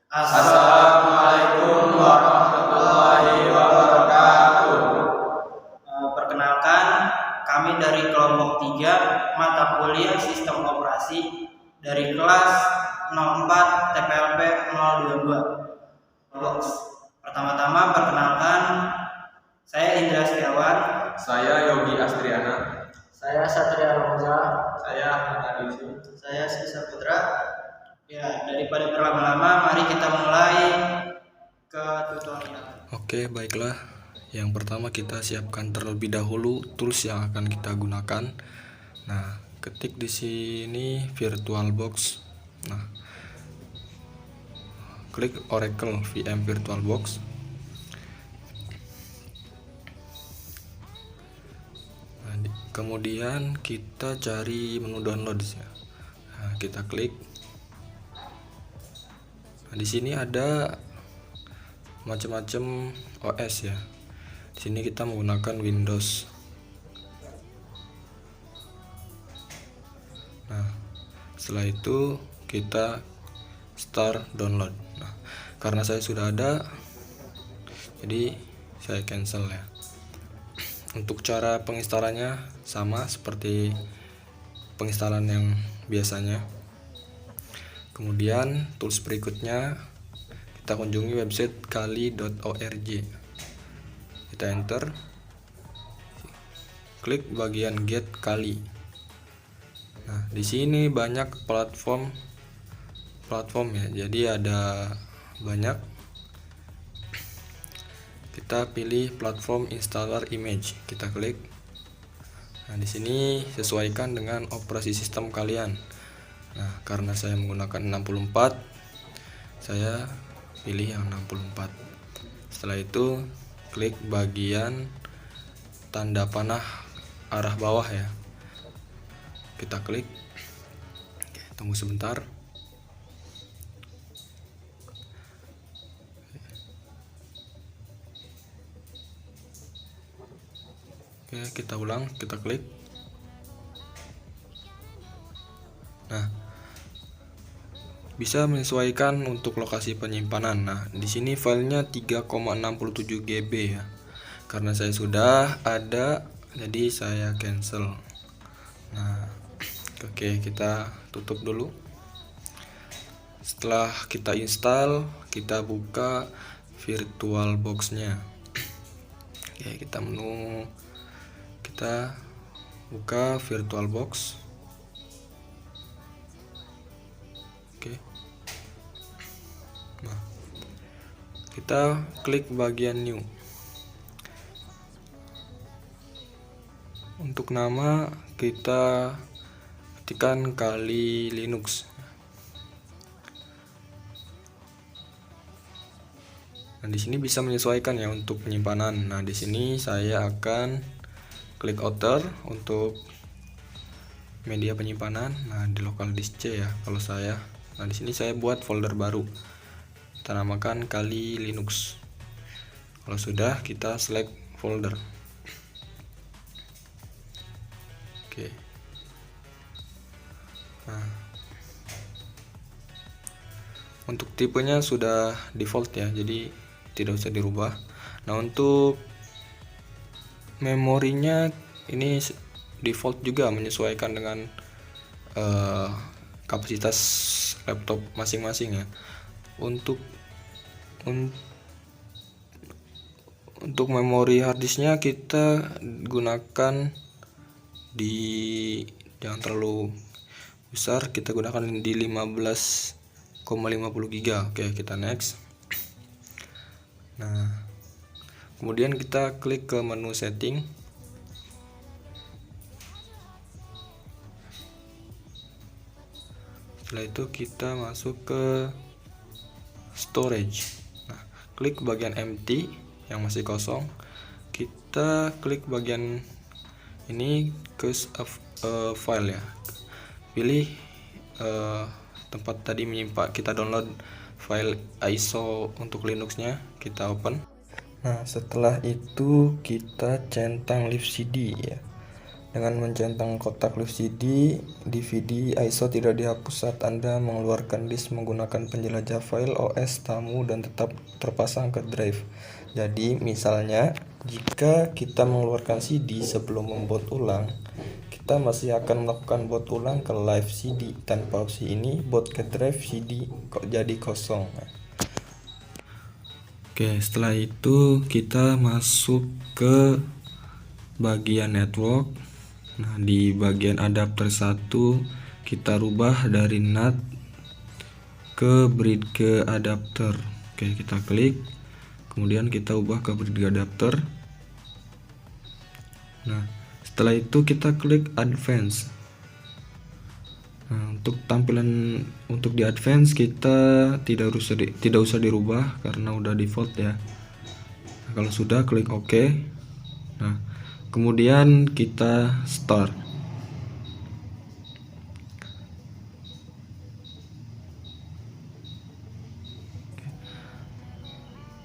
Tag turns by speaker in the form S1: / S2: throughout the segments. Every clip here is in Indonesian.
S1: Assalamualaikum warahmatullahi wabarakatuh.
S2: Perkenalkan, kami dari kelompok 3 mata kuliah Sistem Operasi dari kelas 04 TPLP 022 Box. Pertama-tama perkenalkan, saya Indra Setiawan.
S1: Saya Yogi Astriana.
S3: Saya Satria Roza.
S1: Saya Ahmad Adisi.
S2: Saya Sisa Putra. Ya, daripada berlama-lama, mari kita mulai ke tutorial.
S4: Oke, baiklah. Yang pertama kita siapkan terlebih dahulu tools yang akan kita gunakan. Nah, ketik di sini VirtualBox. Nah, klik Oracle VM VirtualBox. Nah, kemudian kita cari menu download ya. Nah, kita klik. Nah, di sini ada macam-macam OS ya. Di sini kita menggunakan Windows. Nah, setelah itu kita start download. Nah, karena saya sudah ada, jadi saya cancel ya. Untuk cara penginstalannya sama seperti penginstalan yang biasanya. Kemudian tools berikutnya kita kunjungi website kali.org. Kita enter, klik bagian get kali. Nah, di sini banyak platform ya. Jadi ada banyak. Kita pilih platform installer image. Kita klik. Nah, di sini sesuaikan dengan operasi sistem kalian. Nah, karena saya menggunakan 64, saya pilih yang 64. Setelah itu klik bagian tanda panah arah bawah ya. Kita klik. Oke, tunggu sebentar. Oke, kita ulang, kita klik. Nah, bisa menyesuaikan untuk lokasi penyimpanan. Nah, di sini filenya 3,67 GB ya. Karena saya sudah ada, jadi saya cancel. Nah, oke, kita tutup dulu. Setelah kita install, kita buka VirtualBox-nya. Oke, kita buka VirtualBox. Oke. Nah, kita klik bagian new. Untuk nama kita ketikkan Kali Linux. Nah, di sini bisa menyesuaikan ya untuk penyimpanan. Nah, di sini saya akan klik outer untuk media penyimpanan. Nah, di local disk C ya kalau saya. Nah, di sini saya buat folder baru. Kita namakan Kali Linux. Kalau sudah, kita select folder. Oke. Nah, untuk tipenya sudah default ya, jadi tidak usah dirubah. Nah, untuk memorinya ini default juga, menyesuaikan dengan kapasitas laptop masing-masing ya. Untuk memori harddisknya kita gunakan jangan terlalu besar, kita gunakan di 15,50 GB. Oke, kita next. Nah, kemudian kita klik ke menu setting. Setelah itu kita masuk ke storage. Nah, klik bagian empty yang masih kosong. Kita klik bagian ini ke file ya. Pilih tempat tadi menyimpan, kita download file ISO untuk Linuxnya, kita open. Nah, setelah itu kita centang live CD ya. Dengan mencentang kotak live CD, DVD, ISO tidak dihapus saat Anda mengeluarkan disk menggunakan penjelajah file OS tamu dan tetap terpasang ke drive. Jadi, misalnya, jika kita mengeluarkan CD sebelum memboot ulang, kita masih akan melakukan boot ulang ke live CD. Tanpa opsi ini, boot ke drive CD kok jadi kosong. Oke, setelah itu kita masuk ke bagian network. Nah, di bagian adapter 1 kita rubah dari NAT ke bridge adapter. Oke, kita klik. Kemudian kita ubah ke bridge adapter. Nah, setelah itu kita klik advance. Nah, untuk tampilan di advance kita tidak usah dirubah karena udah default ya. Nah, kalau sudah klik OK. Nah, kemudian kita start.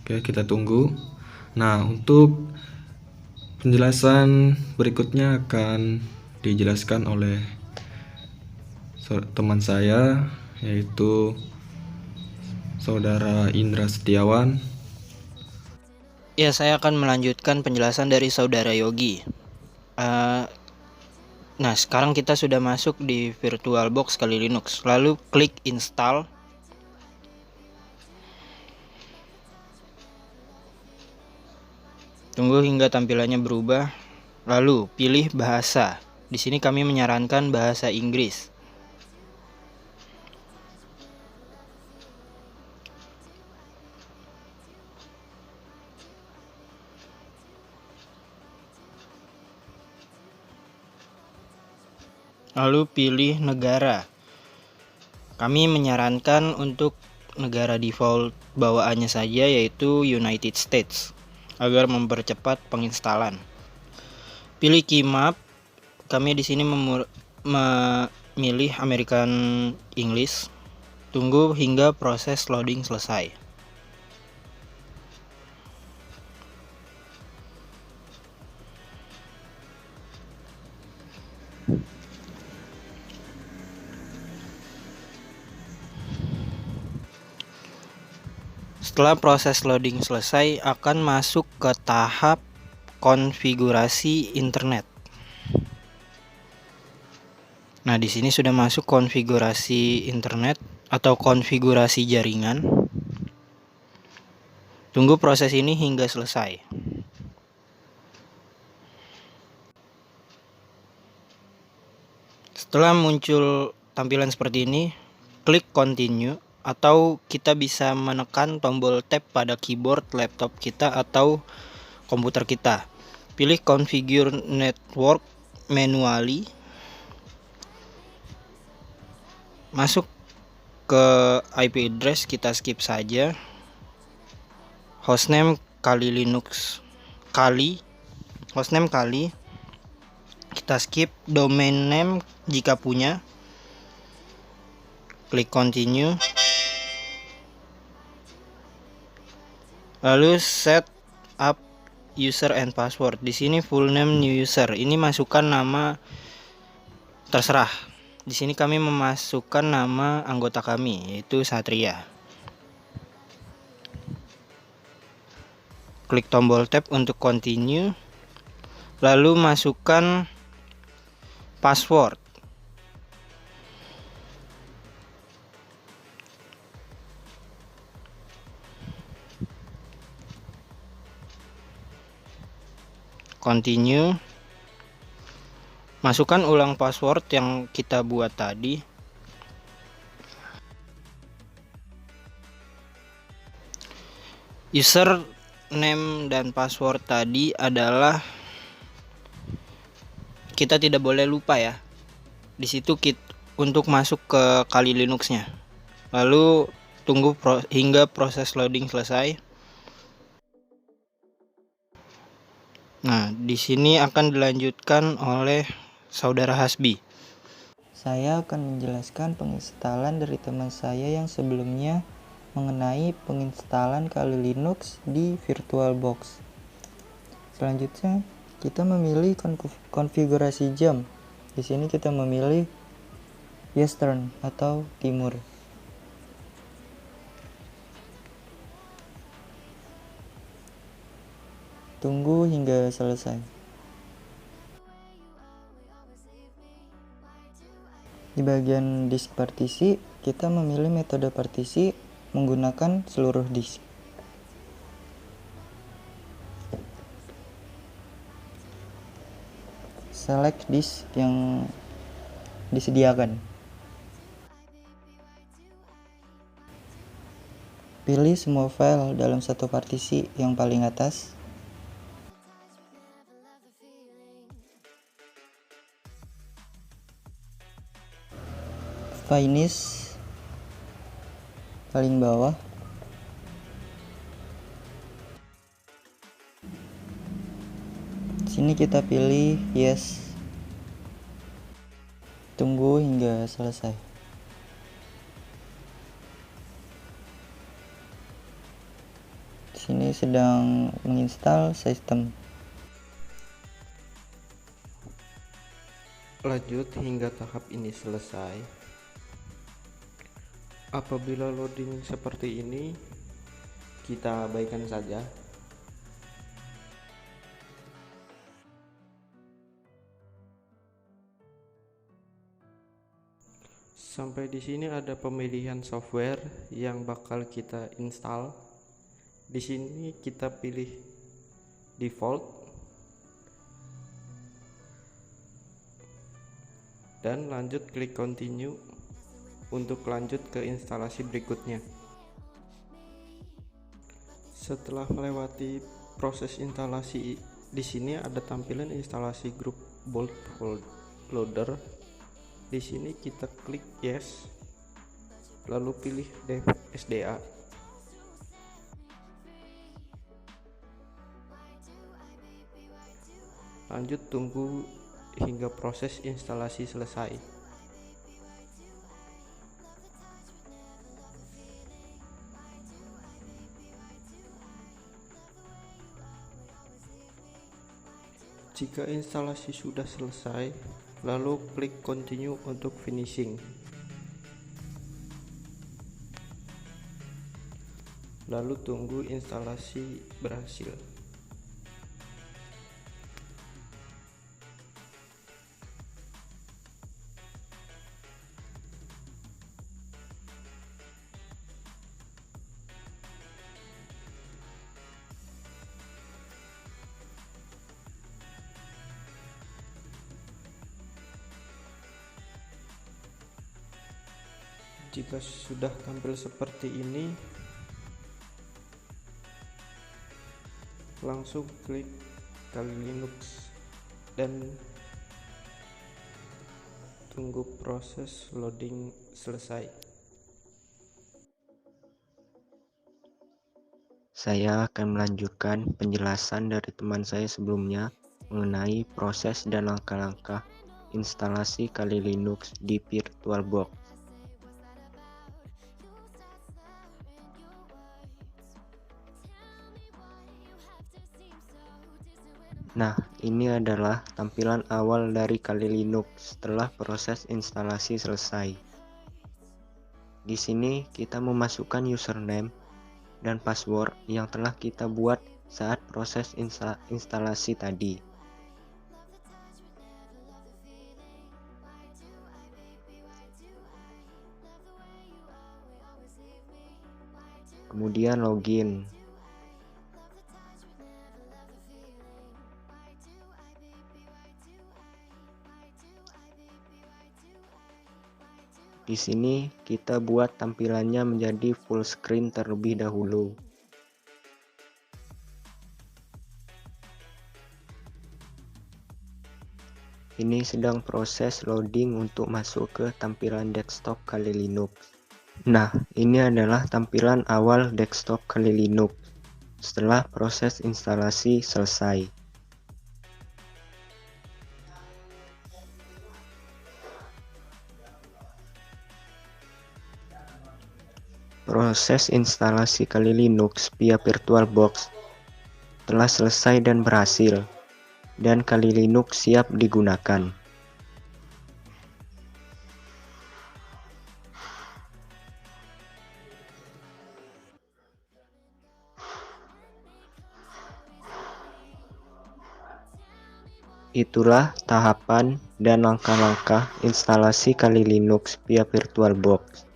S4: Oke, kita tunggu. Nah, untuk penjelasan berikutnya akan dijelaskan oleh teman saya, yaitu Saudara Indra Setiawan.
S2: Ya, saya akan melanjutkan penjelasan dari Saudara Yogi. Nah, sekarang kita sudah masuk di VirtualBox Kali Linux. Lalu klik install. Tunggu hingga tampilannya berubah. Lalu pilih bahasa. Di sini kami menyarankan bahasa Inggris. Lalu pilih negara. Kami menyarankan untuk negara default bawaannya saja, yaitu United States, agar mempercepat penginstalan. Pilih keymap. Kami di sini memilih American English. Tunggu hingga proses loading selesai. Setelah proses loading selesai, akan masuk ke tahap konfigurasi internet. Nah, di sini sudah masuk konfigurasi internet atau konfigurasi jaringan. Tunggu proses ini hingga selesai. Setelah muncul tampilan seperti ini, klik continue, atau kita bisa menekan tombol tab pada keyboard laptop kita atau komputer kita. Pilih configure network manually. Masuk ke IP address, kita skip saja. Hostname Kali Linux hostname Kali kita skip. Domain name jika punya, klik continue. Lalu set up user and password. Di sini full name new user. Ini masukkan nama terserah. Di sini kami memasukkan nama anggota kami, yaitu Satria. Klik tombol tab untuk continue. Lalu masukkan password. Continue. Masukkan ulang password yang kita buat tadi. Username dan password tadi adalah, kita tidak boleh lupa ya. Di situ untuk masuk ke Kali Linuxnya. Lalu tunggu hingga proses loading selesai. Nah, di sini akan dilanjutkan oleh Saudara Hasbi.
S3: Saya akan menjelaskan penginstalan dari teman saya yang sebelumnya mengenai penginstalan Kali Linux di VirtualBox. Selanjutnya, Kita memilih konfigurasi jam. Di sini kita memilih Western atau timur. Tunggu hingga selesai. Di bagian disk partisi, kita memilih metode partisi menggunakan seluruh disk. Select disk yang disediakan. Pilih semua file dalam satu partisi yang paling atas. Finish paling bawah. Sini kita pilih yes. Tunggu hingga selesai. Sini sedang menginstal sistem.
S2: Lanjut hingga tahap ini selesai. Apabila loading seperti ini, kita abaikan saja. Sampai di sini ada pemilihan software yang bakal kita install. Di sini kita pilih default dan lanjut klik continue untuk lanjut ke instalasi berikutnya. Setelah melewati proses instalasi, di sini ada tampilan instalasi grup bolt loader. Di sini kita klik yes, lalu pilih dev SDA. Lanjut tunggu hingga proses instalasi selesai. Jika instalasi sudah selesai, lalu klik continue untuk finishing. Lalu tunggu instalasi berhasil. Jika sudah tampil seperti ini, langsung klik Kali Linux dan tunggu proses loading selesai.
S5: Saya akan melanjutkan penjelasan dari teman saya sebelumnya mengenai proses dan langkah-langkah instalasi Kali Linux di VirtualBox. Nah, ini adalah tampilan awal dari Kali Linux setelah proses instalasi selesai. Di sini kita memasukkan username dan password yang telah kita buat saat proses instalasi tadi. Kemudian login. Di sini kita buat tampilannya menjadi full screen terlebih dahulu. Ini sedang proses loading untuk masuk ke tampilan desktop Kali Linux. Nah, ini adalah tampilan awal desktop Kali Linux setelah proses instalasi selesai. Proses instalasi Kali Linux via VirtualBox telah selesai dan berhasil. dan Kali Linux siap digunakan. Itulah tahapan dan langkah-langkah instalasi Kali Linux via VirtualBox.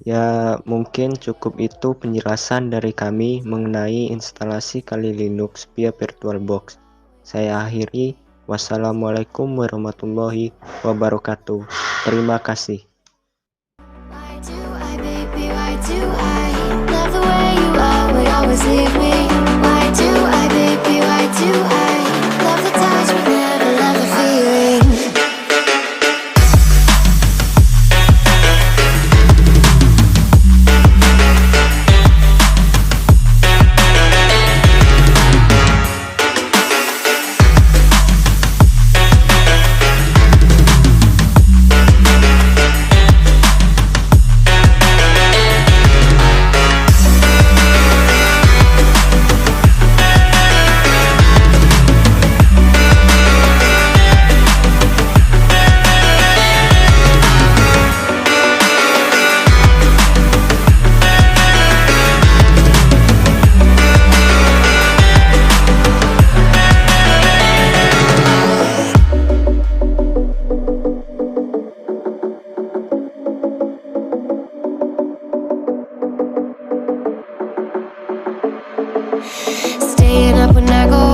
S5: Ya, mungkin cukup itu penjelasan dari kami mengenai instalasi Kali Linux via VirtualBox. Saya akhiri. Wassalamualaikum warahmatullahi wabarakatuh. Terima kasih.
S6: Why do I, baby, why do I love the way you are, would always leave me? Why do I, baby, why do I love the touch but never love the feeling? Staying up when I go